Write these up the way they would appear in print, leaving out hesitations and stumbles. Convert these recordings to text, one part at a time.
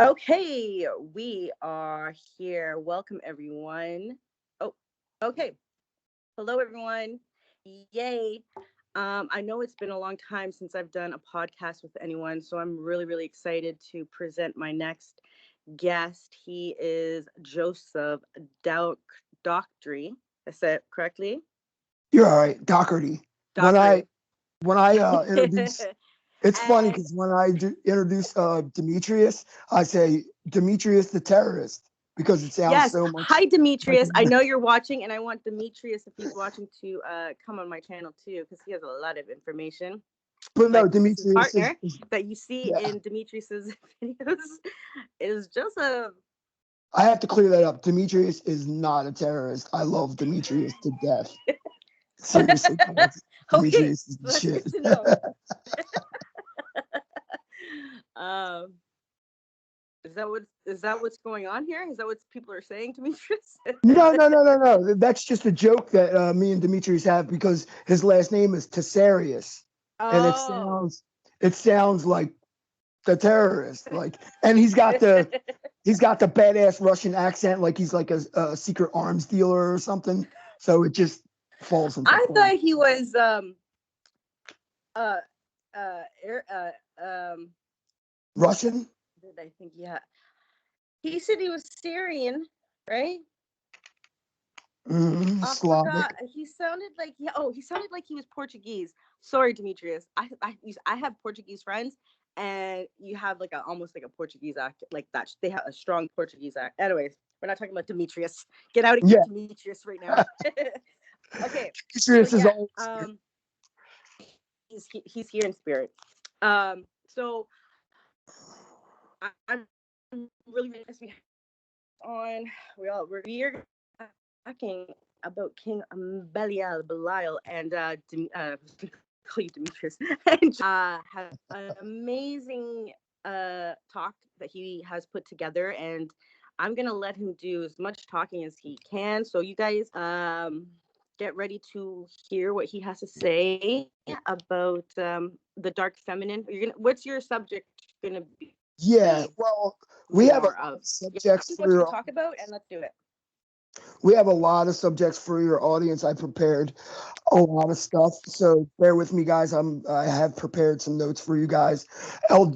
Okay, we are here. Welcome, everyone. Oh, okay. Hello, everyone. Yay. I know it's been a long time since I've done a podcast with anyone, so I'm really, really excited to present my next guest. He is Joseph Doctry. I said it correctly? You're all right, Doherty. When I Dockery. when I introduce, it's funny And because when I introduce Demetrius, I say Demetrius the terrorist because it sounds yes, so much hi like Demetrius. I know you're watching, and I want Demetrius, if he's watching, to come on my channel too, because he has a lot of information. but My no, business Demetrius partner is that you see yeah. in Demetrius's videos is Joseph. I have to clear that up. Demetrius is not a terrorist. I love Demetrius to death. Seriously, guys. Okay, Demetrius is so the that's shit. good to know. um, is that what's going on here? Is that what people are saying, Demetrius? No. That's just a joke that me and Demetrius have because his last name is Tessarius, and Oh. it sounds like the terrorist. Like, and he's got the badass Russian accent, like he's like a secret arms dealer or something. So it just falls into I place. thought he was uh air, Russian, did I think yeah. He said he was Syrian, right? I forgot. Slavic. He sounded like yeah. Oh, he sounded like he was Portuguese. Sorry, Demetrius. I have Portuguese friends, and you have like a almost like a Portuguese accent, like that. They have a strong Portuguese accent. Anyways, we're not talking about Demetrius. Get out of here, Yeah, Demetrius, right now. Okay, so Demetrius is yeah, always here. he's here in spirit. So I'm really as we on we are talking about King Belial and Demetrius and have an amazing talk that he has put together, and I'm gonna let him do as much talking as he can. So you guys get ready to hear what he has to say about the dark feminine. What's your subject gonna be Yeah, more well, of? we have a Yeah, lot of tell me what subjects you're gonna for talk your about, and let's do it. we have a lot of subjects for your audience. I prepared a lot of stuff, so bear with me, guys. I have prepared some notes for you guys.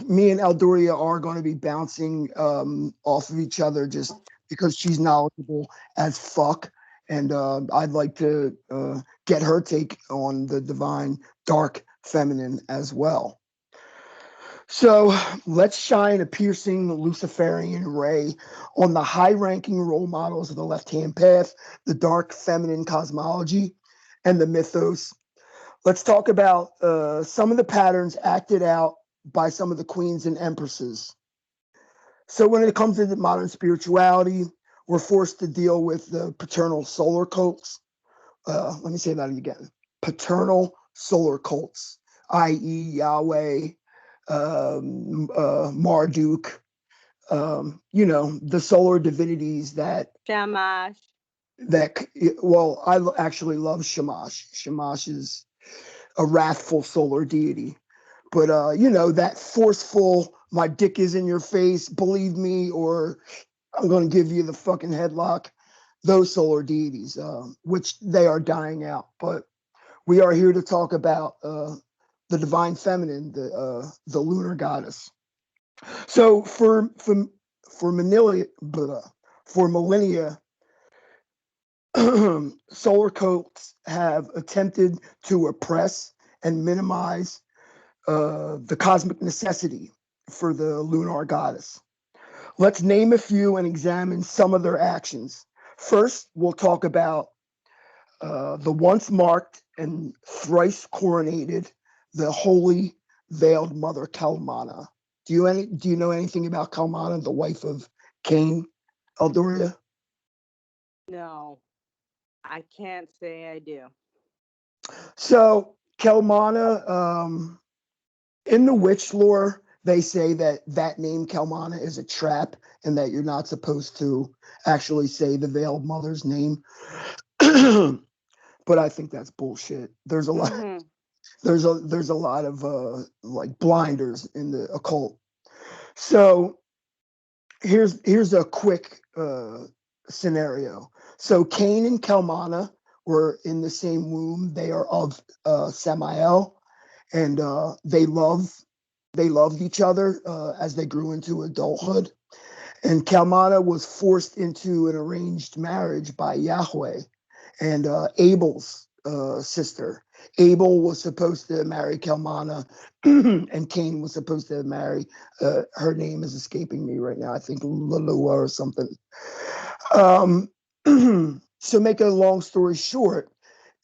Me and Eldoria are going to be bouncing off of each other just because she's knowledgeable as fuck, and I'd like to get her take on the divine dark feminine as well. So let's shine a piercing Luciferian ray on the high ranking role models of the left hand path, the dark feminine cosmology, and the mythos. Let's talk about some of the patterns acted out by some of the queens and empresses. So, when it comes to the modern spirituality, we're forced to deal with the paternal solar cults. Let me say that again: paternal solar cults, i.e., Yahweh, Marduk, the solar divinities Shamash. that well, actually love Shamash. Shamash is a wrathful solar deity, but that forceful, my dick is in your face, believe me, or I'm going to give you the fucking headlock. Those solar deities, which they are dying out, but we are here to talk about the divine feminine, the lunar goddess. So for millennia, for millennia, solar cults have attempted to oppress and minimize the cosmic necessity for the lunar goddess. Let's name a few and examine some of their actions. First, we'll talk about the once marked and thrice coronated, the holy veiled mother Kalmana. Do you know anything about Kalmana, the wife of Cain, Eldoria? No, I can't say I do. So Kalmana, in the witch lore, they say that that name Kalmana is a trap and that you're not supposed to actually say the veiled mother's name. But I think that's bullshit. Mm-hmm. There's a lot of like blinders in the occult. So here's a quick scenario. So Cain and Kalmana were in the same womb. They are of Samael, and they loved each other as they grew into adulthood. And Kalmana was forced into an arranged marriage by Yahweh and Abel's sister. Abel was supposed to marry Kalmana, and Cain was supposed to marry. Her name is escaping me right now. I think Lalua or something. Um, so, make a long story short,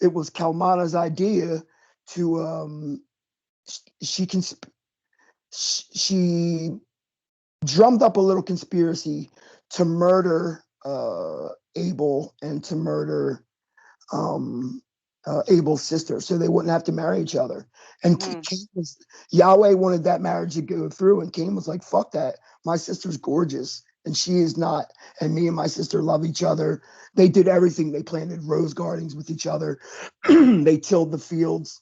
it was Kalmana's idea to she can she drummed up a little conspiracy to murder Abel and to murder Abel's sister, so they wouldn't have to marry each other. And Yahweh wanted that marriage to go through, and Cain was like, "Fuck that! My sister's gorgeous, and she is not. And me and my sister love each other. They did everything. They planted rose gardens with each other. They tilled the fields."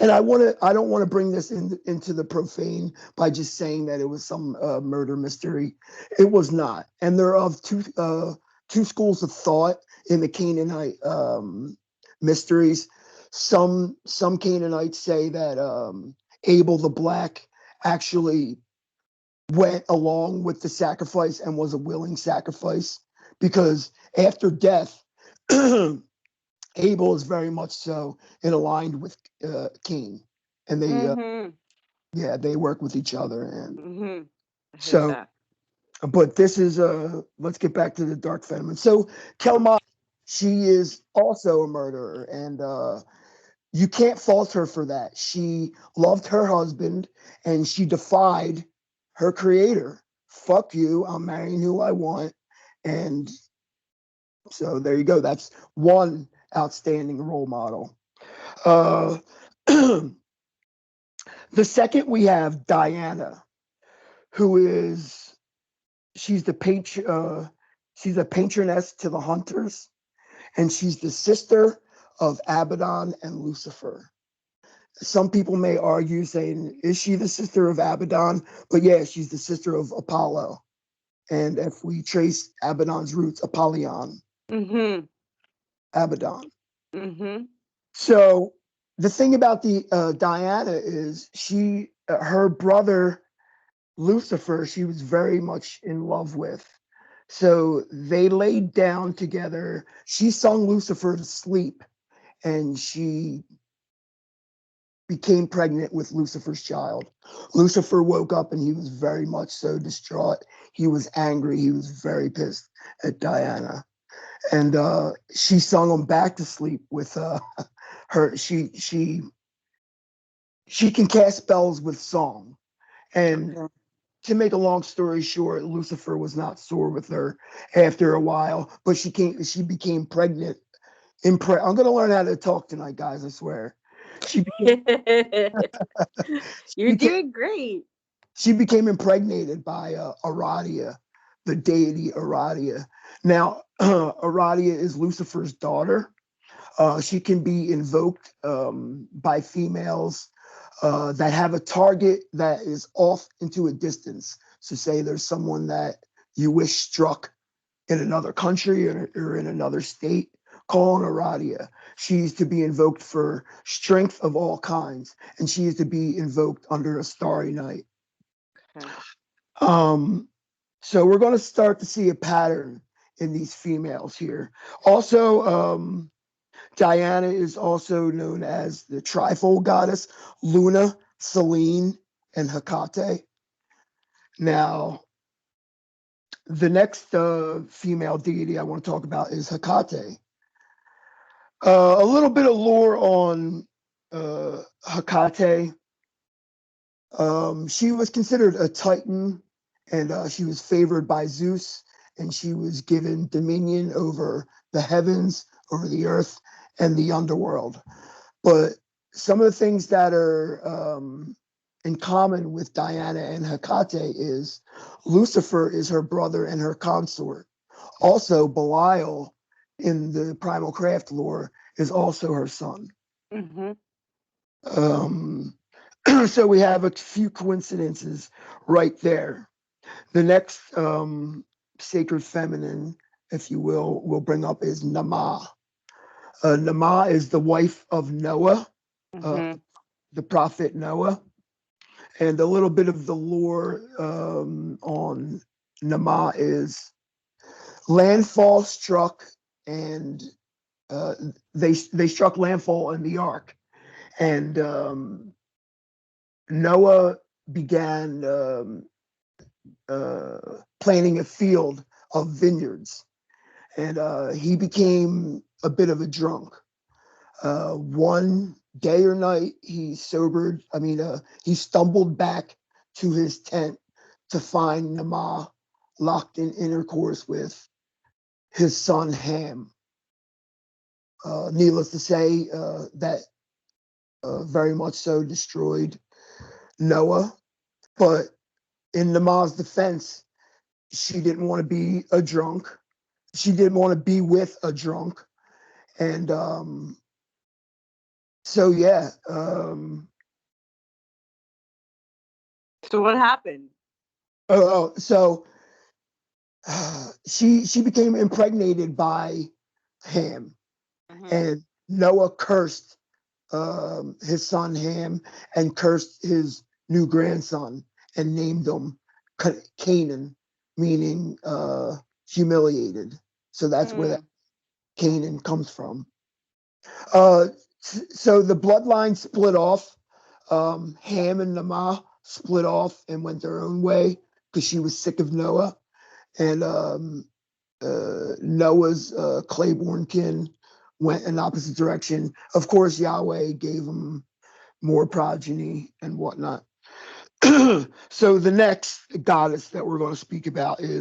And I don't want to bring this into the profane by just saying that it was some murder mystery. It was not. And there are of two schools of thought in the Canaanite mysteries. Some Canaanites say that Abel the Black actually went along with the sacrifice and was a willing sacrifice, because after death, Abel is very much so in aligned with Cain, and they work with each other. And so, that. but this is let's get back to the dark feminine. So Kelma, she is also a murderer, and you can't fault her for that. She loved her husband, and she defied her creator. Fuck you, I'm marrying who I want. And so there you go. That's one outstanding role model. Uh, the second, we have Diana, who is she's she's a patroness to the hunters, and she's the sister of Abaddon and Lucifer. Some people may argue saying, is she the sister of Abaddon? But yeah, she's the sister of Apollo. And if we trace Abaddon's roots, Apollyon, Abaddon. So the thing about the Diana is her brother Lucifer, she was very much in love with. So they laid down together. She sung Lucifer to sleep, and she became pregnant with Lucifer's child. Lucifer woke up and he was very much so distraught. He was angry. He was very pissed at Diana. And she sung him back to sleep with her. She can cast spells with song. And to make a long story short, Lucifer was not sore with her after a while, but she became pregnant. I'm going to learn how to talk tonight, guys, I swear. You're doing great. She became impregnated by Aradia, the deity Aradia. Now, Aradia is Lucifer's daughter. She can be invoked by females that have a target that is off into a distance. So say there's someone that you wish struck in another country or in another state, call on Aradia. She's to be invoked for strength of all kinds, and she is to be invoked under a starry night. So we're going to start to see a pattern in these females here. Also, Diana is also known as the trifold goddess, Luna, Selene, and Hecate. Now, the next female deity I want to talk about is Hecate. A little bit of lore on Hecate. She was considered a titan, and she was favored by Zeus, and she was given dominion over the heavens, over the earth, and the underworld. But some of the things that are in common with Diana and Hecate is Lucifer is her brother and her consort. Also, Belial in the Primal Craft lore is also her son. So we have a few coincidences right there. The next sacred feminine, if you will, we'll bring up is Nama. Nama is the wife of Noah, uh, Mm-hmm. the prophet Noah. And a little bit of the lore on Nama is landfall struck, and they struck landfall in the ark, and Noah began planting a field of vineyards, and he became a bit of a drunk. One day or night, he sobered. He stumbled back to his tent to find Nama locked in intercourse with his son Ham. Needless to say, that very much so destroyed Noah. But in Nama's defense, she didn't want to be a drunk. She didn't want to be with a drunk. And so, yeah. So what happened? So she became impregnated by Ham, Mm-hmm. and Noah cursed his son Ham and cursed his new grandson and named him Canaan, meaning humiliated. So that's where that Canaan comes from. So the bloodline split off. Ham and Nama split off and went their own way because she was sick of Noah. And Noah's Claiborne kin went in opposite direction. Of course, Yahweh gave him more progeny and whatnot. So the next goddess that we're going to speak about is